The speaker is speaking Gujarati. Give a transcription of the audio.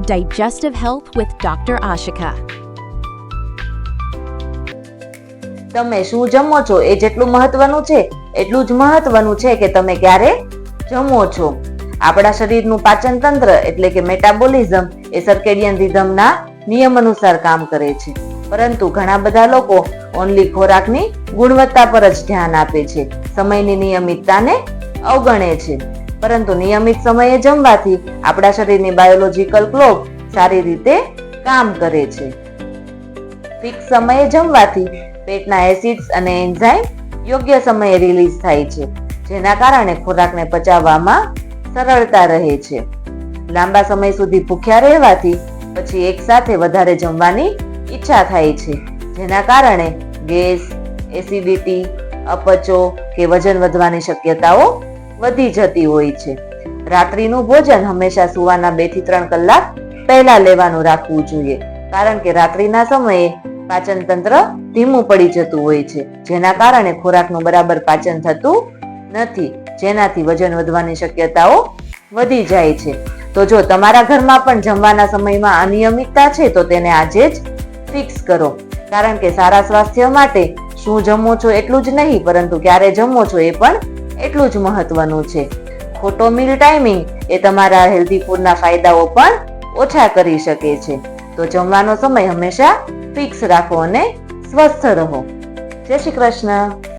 Digestive Health with Dr. Ashika. તમે શું જમો છો એ જેટલું મહત્વનું છે એટલું જ મહત્વનું છે કે તમે ક્યારે જમો છો. આપણા શરીરનું પાચન તંત્ર એટલે કે મેટાબોલિઝમ એ સર્કેડિયન રિધમના નિયમ અનુસાર કામ કરે છે, પરંતુ ઘણા બધા લોકો ઓનલી ખોરાકની ગુણવત્તા પર જ ધ્યાન આપે છે, સમયની નિયમિતતાને અવગણે છે. પરંતુ નિયમિત સમયે જમવાથી આપણા શરીરની બાયોલોજીકલ ક્લોક સારી રીતે કામ કરે છે. ફિક્સ સમયે જમવાથી પેટના એસિડ્સ અને એન્ઝાઇમ યોગ્ય સમયે રિલીઝ થાય છે, જેના કારણે ખોરાકને પચાવવામાં સરળતા રહે છે. લાંબા સમય સુધી ભૂખ્યા રહેવાથી પછી એકસાથે વધારે જમવાની ઈચ્છા થાય છે, જેના કારણે ગેસ, એસિડિટી, અપચો કે વજન વધવાની શક્યતાઓ વધી જતી હોય છે. રાત્રિનું ભોજન હંમેશા સુવાના 2 થી 3 કલાક પહેલા લેવાનું રાખવું જોઈએ, કારણ કે રાત્રિના સમયે પાચન તંત્ર ધીમું પડી જતું હોય છે, જેના કારણે ખોરાકનું બરાબર પાચન થતું નથી, જેનાથી વજન વધવાની શક્યતાઓ વધી જાય છે. તો જો તમારા ઘરમાં પણ જમવાના સમયમાં અનિયમિતતા છે તો તેને આજે જ ફિક્સ કરો, કારણ કે સારા સ્વાસ્થ્ય માટે શું જમો છો એટલું જ નહીં, પરંતુ ક્યારે જમો છો એ પણ એટલું જ મહત્વનું છે. ખોટો મીલ ટાઈમિંગ એ તમારા હેલ્ધી ફૂડના ફાયદાઓ પણ ઓછા કરી શકે છે. તો જમવાનો સમય હંમેશા ફિક્સ રાખો અને સ્વસ્થ રહો. જય શ્રી કૃષ્ણ.